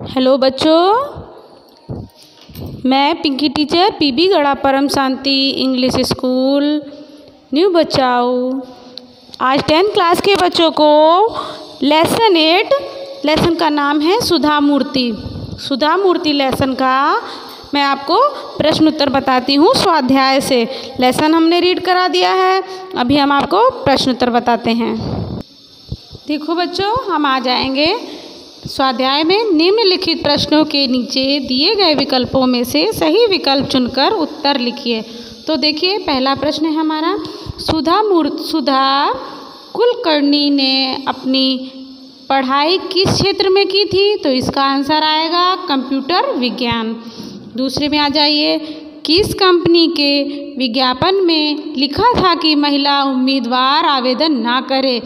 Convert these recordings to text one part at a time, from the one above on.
Hello बच्चों, मैं Pinky teacher PB गढ़ा परम शांति इंग्लिश स्कूल न्यू बचाओ। आज 10th क्लास के बच्चों को लेसन 8 लेसन का नाम है सुधा मूर्ति। सुधा मूर्ति लेसन का मैं आपको प्रश्न उत्तर बताती हूँ स्वाध्याय से। लेसन हमने रीड करा दिया है, अभी हम आपको प्रश्न उत्तर बताते हैं। देखो बच्चों, हम आ जाएंगे स्वाध्याय में। निम्नलिखित प्रश्नों के नीचे दिए गए विकल्पों में से सही विकल्प चुनकर उत्तर लिखिए। तो देखिए, पहला प्रश्न है हमारा, सुधा कुलकर्णी ने अपनी पढ़ाई किस क्षेत्र में की थी? तो इसका आंसर आएगा कंप्यूटर विज्ञान। दूसरे में आ जाइए, किस कंपनी के विज्ञापन में लिखा था कि महिला उम्मीदवार आवेदन ना करे?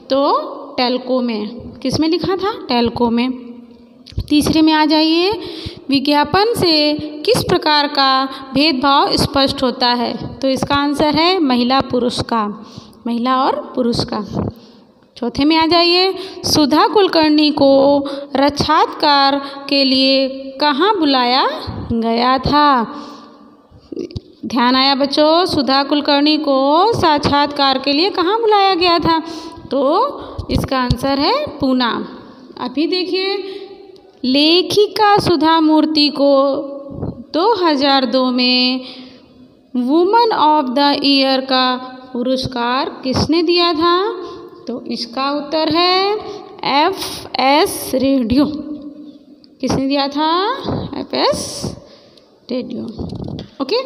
तो टेल्को में। किस में लिखा था? टेल्को में। तीसरे में आ जाइए, विज्ञापन से किस प्रकार का भेदभाव स्पष्ट होता है? तो इसका आंसर है महिला पुरुष का, महिला और पुरुष का। चौथे में आ जाइए, सुधा कुलकर्णी को साक्षात्कार के लिए कहाँ बुलाया गया था? ध्यान आया बच्चों? सुधा कुलकर्णी को साक्षात्कार के लिए कहाँ बुलाया गया था? तो इसका आंसर है पूना। अभी देखिए, लेखिका सुधा मूर्ति को 2002 में वुमन ऑफ द ईयर का पुरस्कार किसने दिया था? तो इसका उत्तर है FS रेडियो। किसने दिया था? FS radio. ओके,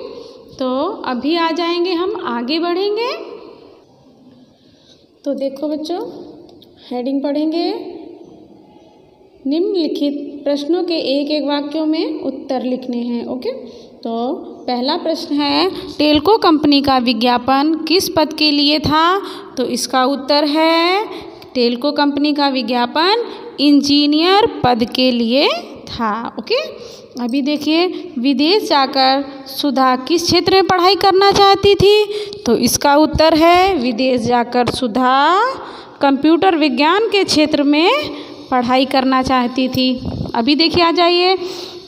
तो अभी आ जाएंगे, हम आगे बढ़ेंगे। तो देखो बच्चों, हेडिंग पढ़ेंगे। निम्नलिखित प्रश्नों के एक एक वाक्यों में उत्तर लिखने हैं। ओके, तो पहला प्रश्न है, टेल्को कंपनी का विज्ञापन किस पद के लिए था? तो इसका उत्तर है, टेल्को कंपनी का विज्ञापन इंजीनियर पद के लिए था। ओके, अभी देखिए, विदेश जाकर सुधा किस क्षेत्र में पढ़ाई करना चाहती थी? तो इसका उत्तर है, विदेश जाकर सुधा कंप्यूटर विज्ञान के क्षेत्र में पढ़ाई करना चाहती थी। अभी देखिए, आ जाइए,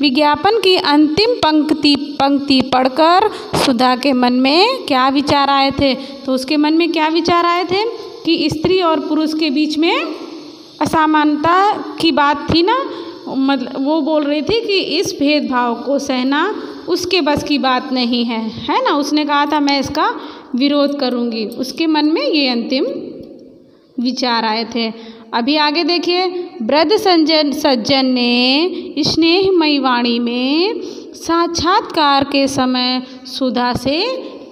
विज्ञापन की अंतिम पंक्ति पढ़कर सुधा के मन में क्या विचार आए थे? तो उसके मन में क्या विचार आए थे कि स्त्री और पुरुष के बीच में असमानता की बात थी ना, मतलब वो बोल रही थी कि इस भेदभाव को सहना उसके बस की बात नहीं है, है ना। उसने कहा था मैं इसका विरोध करूँगी। उसके मन में ये अंतिम विचार आए थे। अभी आगे देखिए, वृद्ध सज्जन ने स्नेहमयी वाणी में साक्षात्कार के समय सुधा से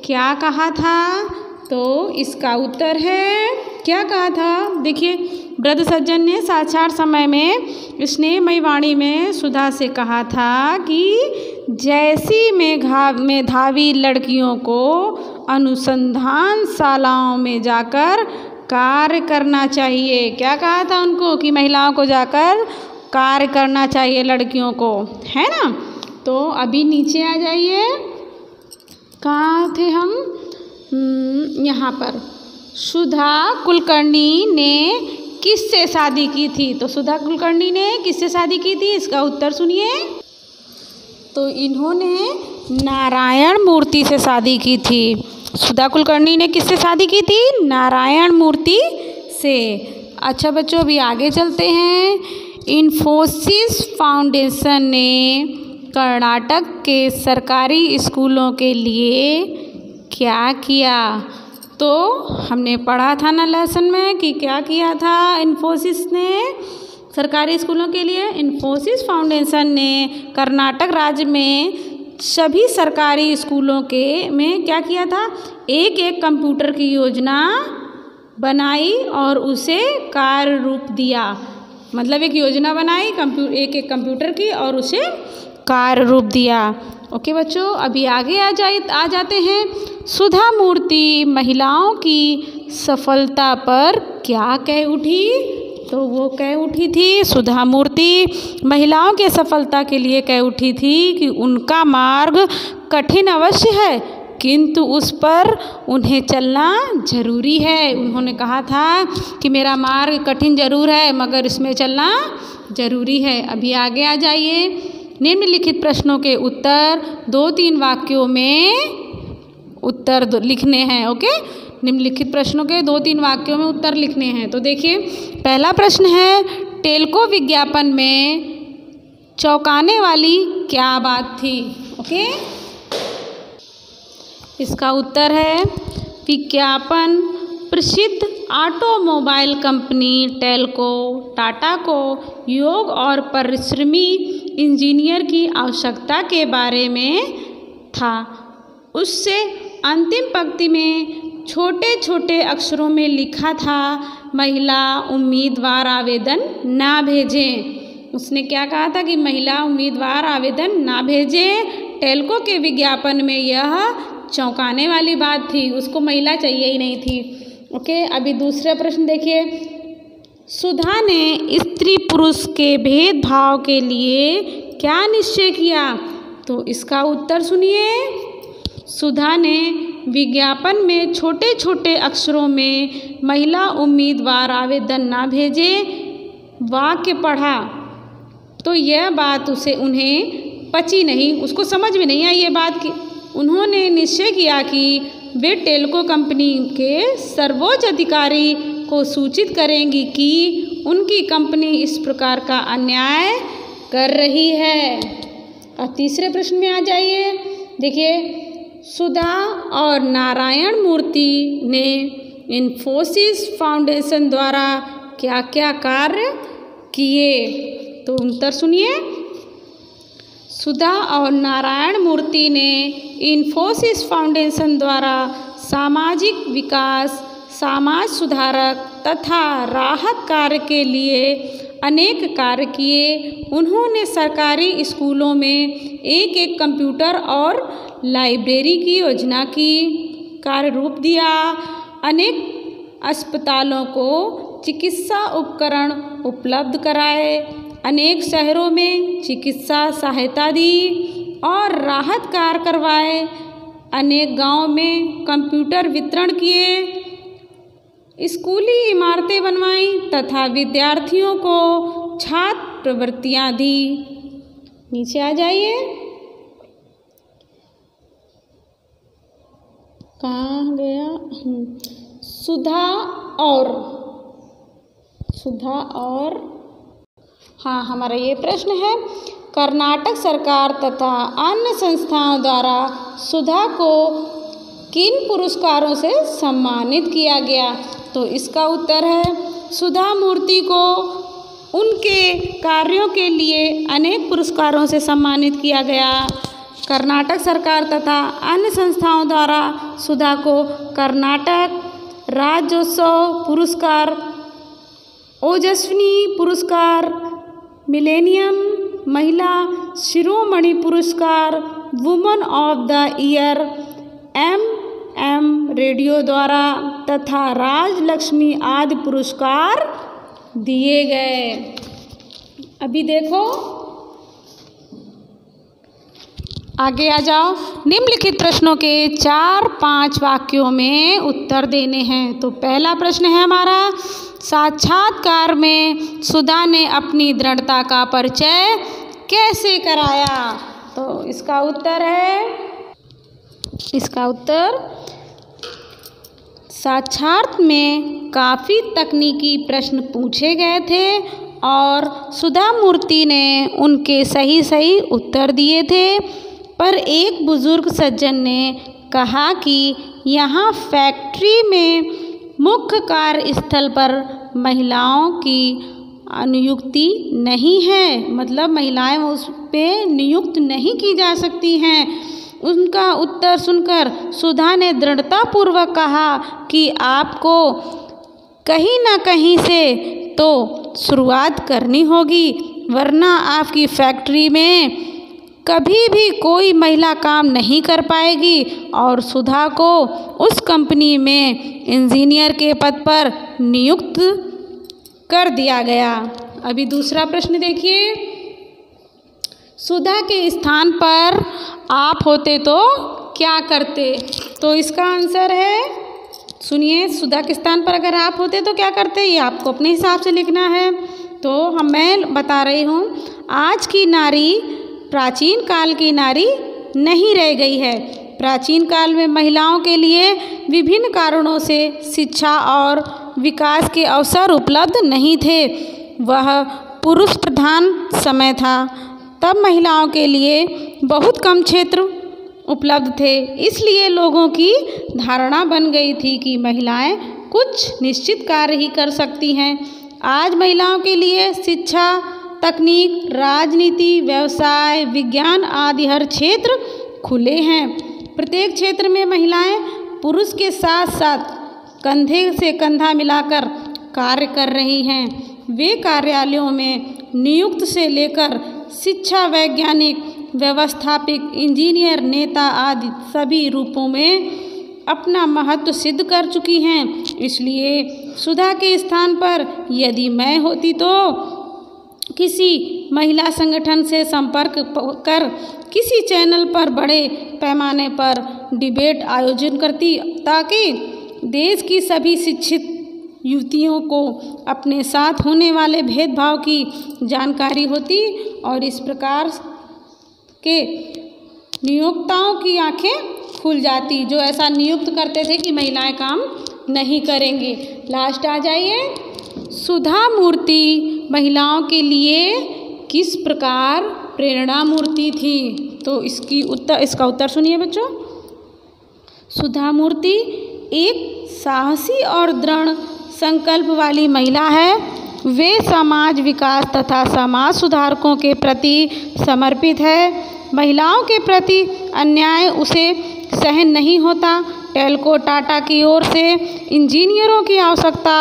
क्या कहा था? तो इसका उत्तर है, क्या कहा था? देखिए, वृद्ध सज्जन ने साक्षात समय में स्नेहमयी वाणी में सुधा से कहा था कि जैसी मेधावी लड़कियों को अनुसंधान शालाओं में जाकर कार्य करना चाहिए। क्या कहा था उनको? कि महिलाओं को जाकर कार्य करना चाहिए, लड़कियों को, है ना। तो अभी नीचे आ जाइए, कहाँ थे हम? यहाँ पर, सुधा कुलकर्णी ने किससे शादी की थी? तो सुधा कुलकर्णी ने किससे शादी की थी? इसका उत्तर सुनिए। तो इन्होंने नारायण मूर्ति से शादी की थी। सुधा कुलकर्णी ने किससे शादी की थी? नारायण मूर्ति से। अच्छा बच्चों, अभी आगे चलते हैं। इन्फोसिस फाउंडेशन ने कर्नाटक के सरकारी स्कूलों के लिए क्या किया? तो हमने पढ़ा था ना लेसन में कि क्या किया था इन्फोसिस ने सरकारी स्कूलों के लिए। इन्फोसिस फाउंडेशन ने कर्नाटक राज्य में सभी सरकारी स्कूलों के में क्या किया था? एक एक कंप्यूटर की योजना बनाई और उसे कार्य रूप दिया। मतलब एक योजना बनाई एक एक कंप्यूटर की और उसे कार्य रूप दिया। ओके बच्चों, अभी आगे आ जाते हैं। सुधा मूर्ति महिलाओं की सफलता पर क्या कह उठी? तो वो कह उठी थी, सुधा मूर्ति महिलाओं के सफलता के लिए कह उठी थी कि उनका मार्ग कठिन अवश्य है किंतु उस पर उन्हें चलना जरूरी है। उन्होंने कहा था कि मेरा मार्ग कठिन जरूर है मगर इसमें चलना जरूरी है। अभी आगे आ जाइए। निम्नलिखित प्रश्नों के उत्तर 2-3 वाक्यों में उत्तर लिखने हैं। ओके, निम्नलिखित प्रश्नों के 2-3 वाक्यों में उत्तर लिखने हैं। तो देखिए, पहला प्रश्न है, टेल्को विज्ञापन में चौंकाने वाली क्या बात थी? ओके, इसका उत्तर है, विज्ञापन प्रसिद्ध ऑटोमोबाइल कंपनी टेल्को टाटा को योग और परिश्रमी इंजीनियर की आवश्यकता के बारे में था। उससे अंतिम पंक्ति में छोटे छोटे अक्षरों में लिखा था, महिला उम्मीदवार आवेदन ना भेजें। उसने क्या कहा था कि महिला उम्मीदवार आवेदन ना भेजें। टेल्को के विज्ञापन में यह चौंकाने वाली बात थी, उसको महिला चाहिए ही नहीं थी। ओके, अभी दूसरा प्रश्न देखिए। सुधा ने स्त्री पुरुष के भेदभाव के लिए क्या निश्चय किया? तो इसका उत्तर सुनिए। सुधा ने विज्ञापन में छोटे छोटे अक्षरों में महिला उम्मीदवार आवेदन ना भेजे वाक्य पढ़ा तो यह बात उन्हें पची नहीं, उसको समझ में नहीं आई ये बात की। उन्होंने निश्चय किया कि वे टेल्को कंपनी के सर्वोच्च अधिकारी को सूचित करेंगी कि उनकी कंपनी इस प्रकार का अन्याय कर रही है। अब तीसरे प्रश्न में आ जाइए। देखिए, सुधा और नारायण मूर्ति ने इन्फोसिस फाउंडेशन द्वारा क्या क्या कार्य किए? तो उत्तर सुनिए। सुधा और नारायण मूर्ति ने इन्फोसिस फाउंडेशन द्वारा सामाजिक विकास, समाज सुधारक तथा राहत कार्य के लिए अनेक कार्य किए। उन्होंने सरकारी स्कूलों में एक कंप्यूटर और लाइब्रेरी की योजना की कार्य रूप दिया। अनेक अस्पतालों को चिकित्सा उपकरण उपलब्ध कराए, अनेक शहरों में चिकित्सा सहायता दी और राहत कार्य करवाए। अनेक गांवों में कंप्यूटर वितरण किए, स्कूली इमारतें बनवाई तथा विद्यार्थियों को छात्रवृत्तियां दी। नीचे आ जाइए। कहाँ गया? सुधा और हाँ, हमारा ये प्रश्न है, कर्नाटक सरकार तथा अन्य संस्थाओं द्वारा सुधा को किन पुरस्कारों से सम्मानित किया गया? तो इसका उत्तर है, सुधा मूर्ति को उनके कार्यों के लिए अनेक पुरस्कारों से सम्मानित किया गया। कर्नाटक सरकार तथा अन्य संस्थाओं द्वारा सुधा को कर्नाटक राज्योत्सव पुरस्कार, ओजस्विनी पुरस्कार, मिलेनियम महिला शिरोमणि पुरस्कार, woman of the year, M radio द्वारा तथा राजलक्ष्मी आदि पुरस्कार दिए गए। अभी देखो, आगे आ जाओ। निम्नलिखित प्रश्नों के 4-5 वाक्यों में उत्तर देने हैं। तो पहला प्रश्न है हमारा, साक्षात्कार में सुधा ने अपनी दृढ़ता का परिचय कैसे कराया? तो इसका उत्तर साक्षात्कार में काफ़ी तकनीकी प्रश्न पूछे गए थे और सुधा मूर्ति ने उनके सही उत्तर दिए थे। पर एक बुजुर्ग सज्जन ने कहा कि यहाँ फैक्ट्री में मुख्य कार्यस्थल पर महिलाओं की अनुयुक्ति नहीं है, मतलब महिलाएं उस पे नियुक्त नहीं की जा सकती हैं। उनका उत्तर सुनकर सुधा ने दृढ़तापूर्वक कहा कि आपको कहीं ना कहीं से तो शुरुआत करनी होगी, वरना आपकी फैक्ट्री में कभी भी कोई महिला काम नहीं कर पाएगी। और सुधा को उस कंपनी में इंजीनियर के पद पर नियुक्त कर दिया गया। अभी दूसरा प्रश्न देखिए, सुधा के स्थान पर आप होते तो क्या करते? तो इसका आंसर है, सुनिए, सुधा के स्थान पर अगर आप होते तो क्या करते, ये आपको अपने हिसाब से लिखना है। तो मैं बता रही हूँ, आज की नारी प्राचीन काल की नारी नहीं रह गई है। प्राचीन काल में महिलाओं के लिए विभिन्न कारणों से शिक्षा और विकास के अवसर उपलब्ध नहीं थे। वह पुरुष प्रधान समय था। तब महिलाओं के लिए बहुत कम क्षेत्र उपलब्ध थे। इसलिए लोगों की धारणा बन गई थी कि महिलाएं कुछ निश्चित कार्य ही कर सकती हैं। आज महिलाओं के लिए शिक्षा, तकनीक, राजनीति, व्यवसाय, विज्ञान आदि हर क्षेत्र खुले हैं। प्रत्येक क्षेत्र में महिलाएं पुरुष के साथ साथ कंधे से कंधा मिलाकर कार्य कर रही हैं। वे कार्यालयों में नियुक्त से लेकर शिक्षा, वैज्ञानिक, व्यवस्थापिक, इंजीनियर, नेता आदि सभी रूपों में अपना महत्व सिद्ध कर चुकी हैं। इसलिए सुधा के स्थान पर यदि मैं होती तो किसी महिला संगठन से संपर्क कर किसी चैनल पर बड़े पैमाने पर डिबेट आयोजन करती, ताकि देश की सभी शिक्षित युवतियों को अपने साथ होने वाले भेदभाव की जानकारी होती और इस प्रकार के नियोक्ताओं की आंखें खुल जाती, जो ऐसा नियुक्त करते थे कि महिलाएं काम नहीं करेंगे। लास्ट आ जाइए, सुधा मूर्ति महिलाओं के लिए किस प्रकार प्रेरणा मूर्ति थी? तो इसका उत्तर सुनिए बच्चों। सुधा मूर्ति एक साहसी और दृढ़ संकल्प वाली महिला है। वे समाज विकास तथा समाज सुधारकों के प्रति समर्पित है। महिलाओं के प्रति अन्याय उसे सहन नहीं होता। टेल्को टाटा की ओर से इंजीनियरों की आवश्यकता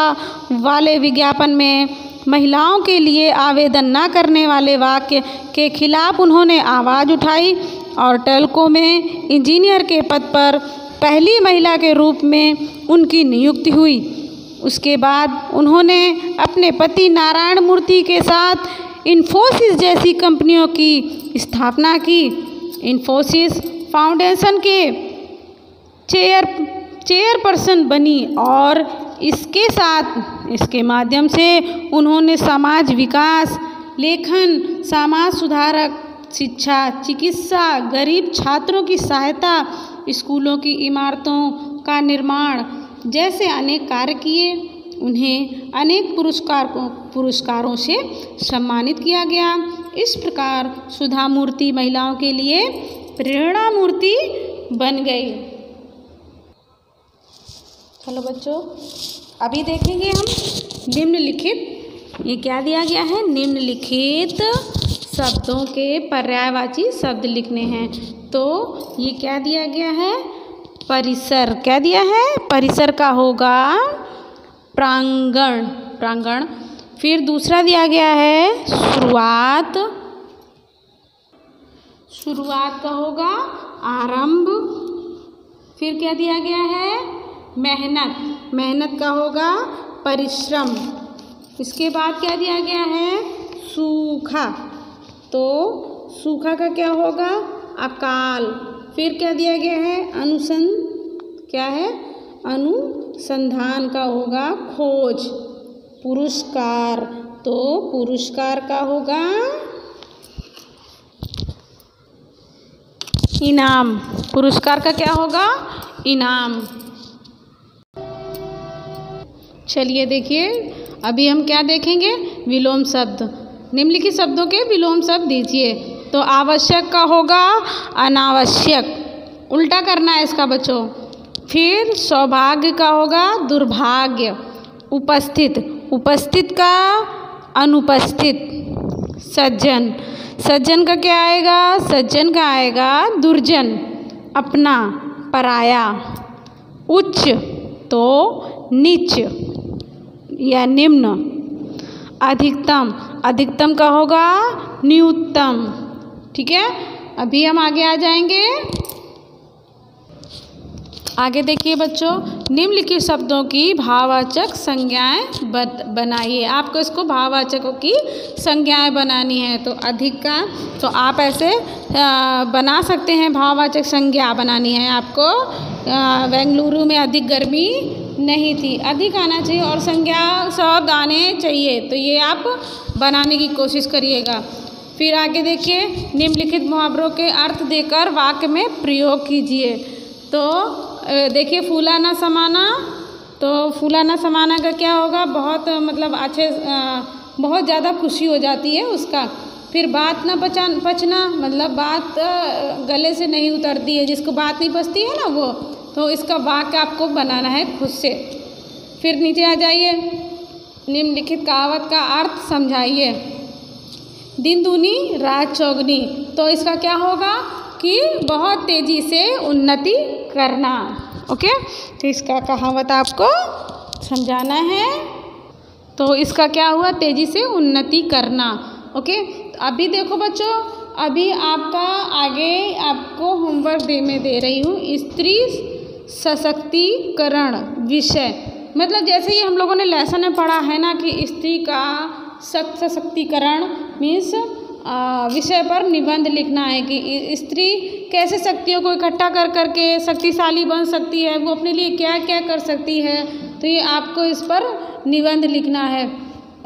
वाले विज्ञापन में महिलाओं के लिए आवेदन न करने वाले वाक्य के खिलाफ उन्होंने आवाज़ उठाई और टेल्को में इंजीनियर के पद पर पहली महिला के रूप में उनकी नियुक्ति हुई। उसके बाद उन्होंने अपने पति नारायण मूर्ति के साथ इन्फोसिस जैसी कंपनियों की स्थापना की। इन्फोसिस फाउंडेशन के चेयरपर्सन बनी और इसके माध्यम से उन्होंने समाज विकास, लेखन, समाज सुधारक, शिक्षा, चिकित्सा, गरीब छात्रों की सहायता, स्कूलों की इमारतों का निर्माण जैसे अनेक कार्य किए। उन्हें अनेक पुरस्कारों से सम्मानित किया गया। इस प्रकार सुधा मूर्ति महिलाओं के लिए प्रेरणा मूर्ति बन गई। चलो बच्चों, अभी देखेंगे हम निम्नलिखित, ये क्या दिया गया है, निम्नलिखित शब्दों के पर्यायवाची शब्द लिखने हैं। तो ये क्या दिया गया है, परिसर। क्या दिया है, परिसर का होगा प्रांगण, प्रांगण। फिर दूसरा दिया गया है शुरुआत, शुरुआत का होगा आरंभ। फिर क्या दिया गया है, मेहनत, मेहनत का होगा परिश्रम। इसके बाद क्या दिया गया है, सूखा, तो सूखा का क्या होगा, अकाल। फिर क्या दिया गया है, क्या है, अनुसंधान का होगा खोज। पुरस्कार, तो पुरस्कार का होगा इनाम। पुरस्कार का क्या होगा, इनाम। चलिए देखिए, अभी हम क्या देखेंगे, विलोम शब्द। निम्नलिखित शब्दों के विलोम शब्द दीजिए। तो आवश्यक का होगा अनावश्यक, उल्टा करना है इसका बच्चों। फिर सौभाग्य का होगा दुर्भाग्य। उपस्थित, उपस्थित का अनुपस्थित। सज्जन, सज्जन का क्या आएगा, सज्जन का आएगा दुर्जन, अपना, पराया। उच्च तो नीच या निम्न। अधिकतम, अधिकतम का होगा न्यूनतम। ठीक है, अभी हम आगे आ जाएंगे। आगे देखिए बच्चों, निम्नलिखित शब्दों की भाववाचक संज्ञाएं बनाइए। आपको इसको भाववाचकों की संज्ञाएं बनानी है। तो अधिक का तो आप ऐसे बना सकते हैं। भाववाचक संज्ञा बनानी है आपको। बेंगलुरु में अधिक गर्मी नहीं थी, अधिक आना चाहिए और संज्ञा शब्द आने चाहिए। तो ये आप बनाने की कोशिश करिएगा। फिर आगे देखिए, निम्नलिखित मुहावरों के अर्थ देकर वाक्य में प्रयोग कीजिए। तो देखिए, फूला ना समाना, तो फूला ना समाना का क्या होगा? बहुत मतलब बहुत ज़्यादा खुशी हो जाती है उसका। फिर बात ना पचना, मतलब बात गले से नहीं उतरती है, जिसको बात नहीं पचती है ना वो, तो इसका वाक्य आपको बनाना है खुद से। फिर नीचे आ जाइए, निम्नलिखित कहावत का अर्थ समझाइए। दिन दूनी रात चौगनी, तो इसका क्या होगा कि बहुत तेज़ी से उन्नति करना। ओके, तो इसका कहावत आपको समझाना है। तो इसका क्या हुआ? तेज़ी से उन्नति करना। ओके, अभी देखो बच्चों, अभी आपका आगे आपको होमवर्क में दे रही हूँ स्त्री सशक्तिकरण विषय। मतलब जैसे ही हम लोगों ने लेसन में पढ़ा है ना कि स्त्री का सशक्तिकरण मीन्स विषय पर निबंध लिखना है कि स्त्री कैसे शक्तियों को इकट्ठा कर करके शक्तिशाली बन सकती है, वो अपने लिए क्या क्या कर सकती है। तो ये आपको इस पर निबंध लिखना है।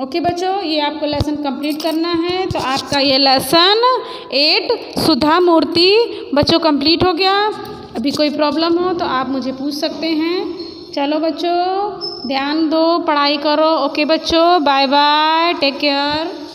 ओके बच्चों, ये आपको लेसन कंप्लीट करना है। तो आपका ये लेसन 8 सुधा मूर्ति बच्चों कंप्लीट हो गया। अभी कोई प्रॉब्लम हो तो आप मुझे पूछ सकते हैं। चलो बच्चों, ध्यान दो, पढ़ाई करो। ओके बच्चों, बाय बाय, टेक केयर।